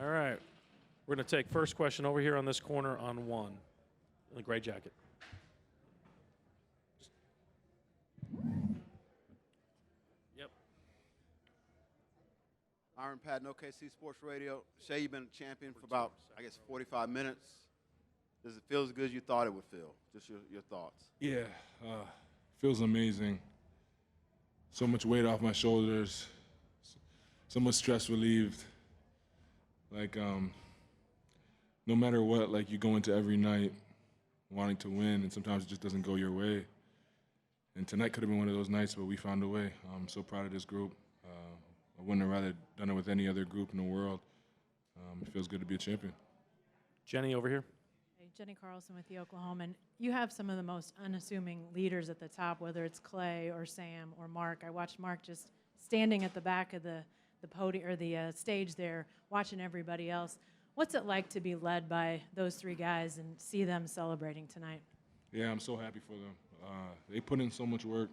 All right. We're going to take first question over here on this corner on one. In the gray jacket. Yep. Iron Patton, OKC Sports Radio. Shea, you've been a champion for about, 45 minutes. Does it feel as good as you thought it would feel? Just your thoughts. Yeah, feels amazing. So much weight off my shoulders, so much stress relieved. Like, no matter what, like you go into every night wanting to win, and sometimes it just doesn't go your way. And tonight could have been one of those nights, but we found a way. I'm so proud of this group. I wouldn't have rather done it with any other group in the world. It feels good to be a champion. Jenny over here. Hey, Jenny Carlson with the Oklahoman. You have some of the most unassuming leaders at the top, whether it's Clay or Sam or Mark. I watched Mark just standing at the back of the podium or the stage there, watching everybody else. What's it like to be led by those three guys and see them celebrating tonight? Yeah, I'm so happy for them. They put in so much work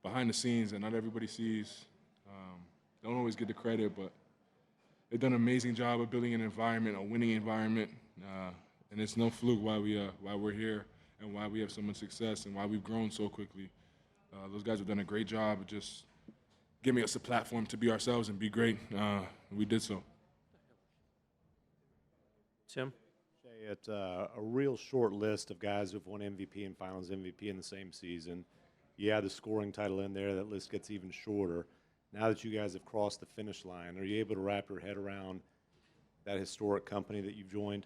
behind the scenes that not everybody sees. Don't always get the credit, but they've done an amazing job of building an environment, a winning environment. And it's no fluke why we're here and why we have so much success and why we've grown so quickly. Those guys have done a great job of just giving us a platform to be ourselves and be great. We did so. Tim? Shea, it's a real short list of guys who've won MVP and Finals MVP in the same season. You add the scoring title in there, that list gets even shorter. Now that you guys have crossed the finish line, are you able to wrap your head around that historic company that you've joined?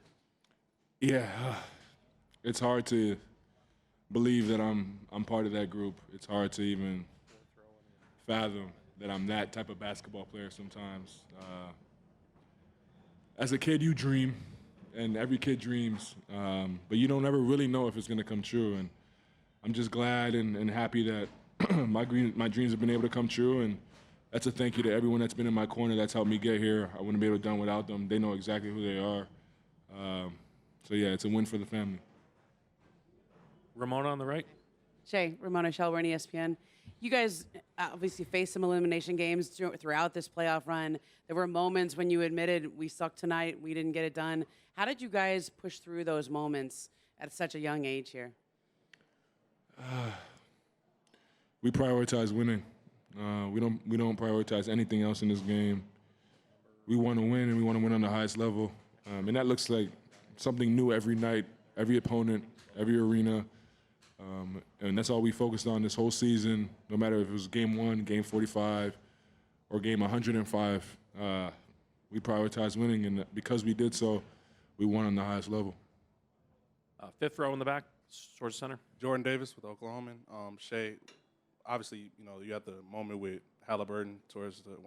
Yeah, it's hard to believe that I'm part of that group. It's hard to even fathom that I'm that type of basketball player sometimes. As a kid, you dream, and every kid dreams, but you don't ever really know if it's going to come true. And I'm just glad and happy that my dreams have been able to come true, and that's a thank you to everyone that's been in my corner that's helped me get here. I wouldn't be able to done without them. They know exactly who they are. So yeah, it's a win for the family. Ramona on the right. Shea, Ramona Shelburne, ESPN. You guys obviously faced some elimination games throughout this playoff run. There were moments when you admitted we sucked tonight, we didn't get it done. How did you guys push through those moments at such a young age here? We prioritize winning. We don't prioritize anything else in this game. We want to win, and we want to win on the highest level. And that looks like something new every night, every opponent, every arena. And that's all we focused on this whole season, no matter if it was game 1, game 45, or game 105. We prioritized winning, and because we did so, we won on the highest level. Fifth row in the back, towards center. Jordan Davis with Oklahoman. Shea, obviously, you had the moment with Halliburton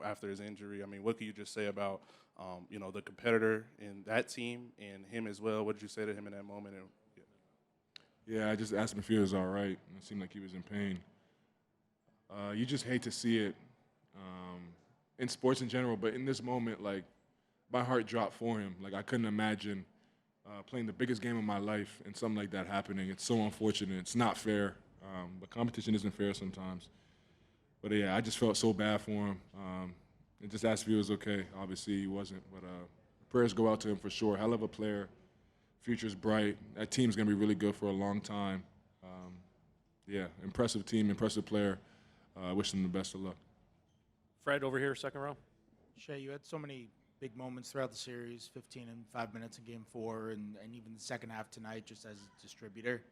after his injury. I mean, what can you just say about, the competitor in that team and him as well? What did you say to him in that moment? And, Yeah, I just asked him if he was all right, and it seemed like he was in pain. You just hate to see it in sports in general, but in this moment, like, my heart dropped for him. Like, I couldn't imagine playing the biggest game of my life and something like that happening. It's so unfortunate. It's not fair, but competition isn't fair sometimes. But, yeah, I just felt so bad for him and just asked if he was okay. Obviously, he wasn't, but prayers go out to him for sure. Hell of a player. Future's bright. That team's going to be really good for a long time. Yeah, impressive team, impressive player. I wish them the best of luck. Fred over here, second row. Shea, you had so many big moments throughout the series, 15 and 5 minutes in Game 4, and even the second half tonight just as a distributor.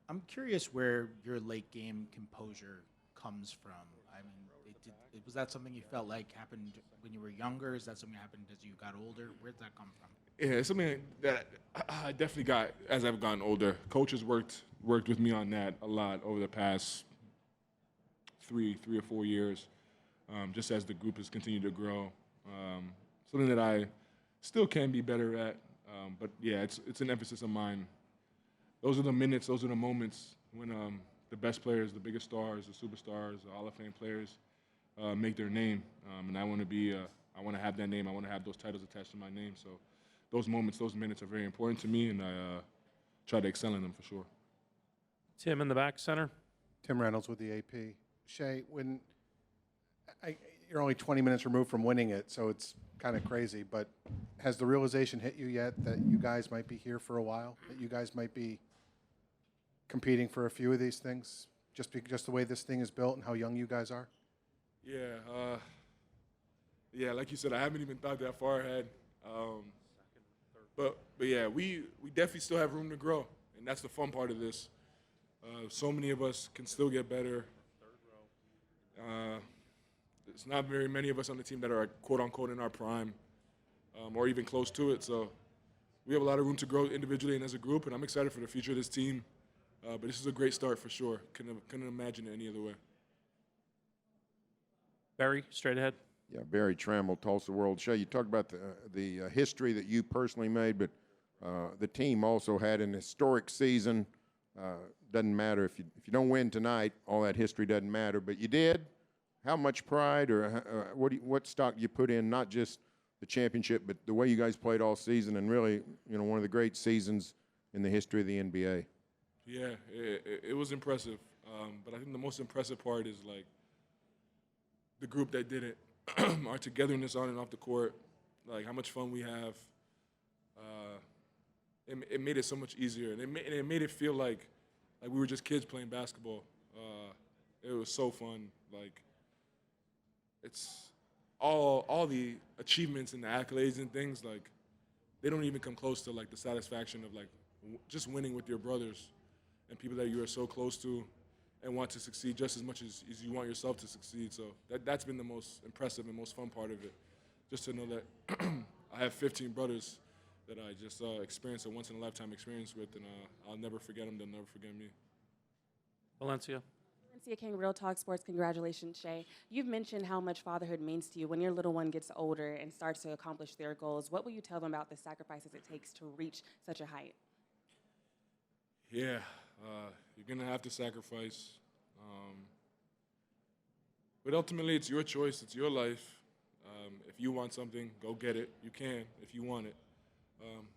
I'm curious where your late game composure comes from. I mean, was that something you felt like happened when you were younger? Is that something that happened as you got older? Where did that come from? Yeah, it's something that I definitely got as I've gotten older. Coaches worked with me on that a lot over the past three or 4 years, just as the group has continued to grow. Something that I still can be better at, but yeah, it's an emphasis of mine. Those are the minutes, those are the moments when the best players, the biggest stars, the superstars, the Hall of Fame players make their name, and I want to have that name. I want to have those titles attached to my name. So those moments, those minutes are very important to me, and I try to excel in them for sure. Tim in the back center. Tim Reynolds with the AP. Shea, you're only 20 minutes removed from winning it, so it's kind of crazy. But has the realization hit you yet that you guys might be here for a while? That you guys might be competing for a few of these things, just the way this thing is built and how young you guys are? Yeah, like you said, I haven't even thought that far ahead. But yeah, we definitely still have room to grow, and that's the fun part of this. So many of us can still get better. There's not very many of us on the team that are quote unquote in our prime, or even close to it. So we have a lot of room to grow individually and as a group, and I'm excited for the future of this team. But this is a great start for sure. Couldn't imagine it any other way. Barry, straight ahead. Yeah, Barry Trammell, Tulsa World. Shay, you talked about the history that you personally made, but the team also had an historic season. Doesn't matter if you don't win tonight, all that history doesn't matter. But you did. How much pride or what stock you put in? Not just the championship, but the way you guys played all season, and really, one of the great seasons in the history of the NBA. Yeah, it was impressive. But I think the most impressive part is like the group that did it. Our togetherness on and off the court, like how much fun we have. It made it so much easier, and it made it feel like we were just kids playing basketball. It was so fun. Like it's all the achievements and the accolades and things, like they don't even come close to like the satisfaction of like just winning with your brothers and people that you are so close to and want to succeed just as much as you want yourself to succeed. So that's been the most impressive and most fun part of it. Just to know that I have 15 brothers that I just experienced a once-in-a-lifetime experience with, and I'll never forget them. They'll never forget me. Valencia. Valencia King, Real Talk Sports. Congratulations, Shay. You've mentioned how much fatherhood means to you. When your little one gets older and starts to accomplish their goals, what will you tell them about the sacrifices it takes to reach such a height? Yeah, you're going to have to sacrifice. But ultimately, it's your choice. It's your life. If you want something, go get it. You can if you want it.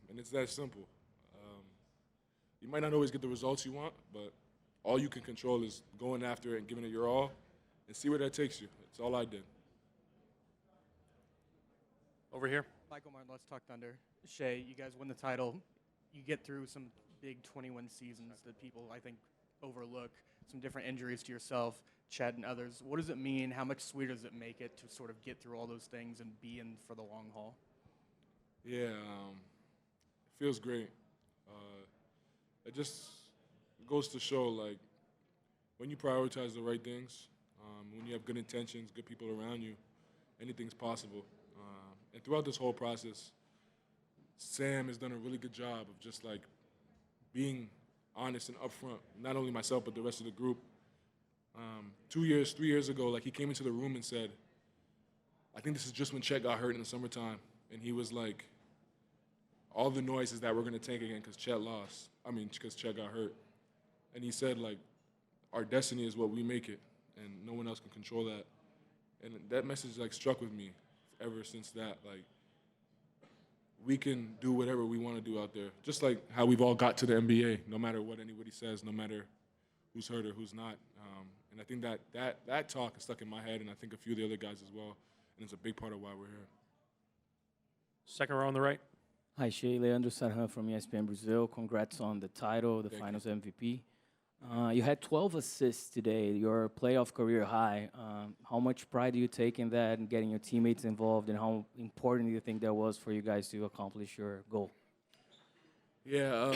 And it's that simple. You might not always get the results you want, but all you can control is going after it and giving it your all and see where that takes you. That's all I did. Over here. Michael Martin, Let's Talk Thunder. Shay, you guys win the title. You get through some big 21 seasons that people, I think, overlook. Some different injuries to yourself, Chet and others. What does it mean? How much sweeter does it make it to sort of get through all those things and be in for the long haul? Yeah, it feels great. It just goes to show, like, when you prioritize the right things, when you have good intentions, good people around you, anything's possible. And throughout this whole process, Sam has done a really good job of just, like, being honest and upfront, not only myself, but the rest of the group. 3 years ago, like, he came into the room and said, I think this is just when Chet got hurt in the summertime. And he was like, all the noises that we're going to tank again because Chet lost. Because Chet got hurt. And he said, like, our destiny is what we make it, and no one else can control that. And that message, like, struck with me ever since that. Like, we can do whatever we want to do out there, just like how we've all got to the NBA, no matter what anybody says, no matter who's hurt or who's not. And I think that talk is stuck in my head, and I think a few of the other guys as well, and it's a big part of why we're here. Second row on the right. Hi, Shay. Leandro Sarhan from ESPN Brazil. Congrats on the title, the Finals MVP. You had 12 assists today, your playoff career high. How much pride do you take in that and getting your teammates involved, and how important do you think that was for you guys to accomplish your goal? Yeah,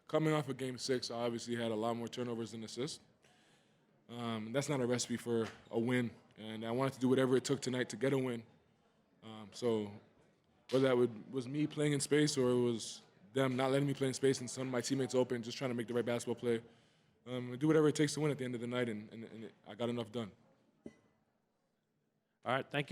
coming off of Game 6, I obviously had a lot more turnovers than assists. That's not a recipe for a win, and I wanted to do whatever it took tonight to get a win. So whether that was me playing in space or it was them not letting me play in space and some of my teammates open, just trying to make the right basketball play, do whatever it takes to win at the end of the night, and I got enough done. All right, thank you.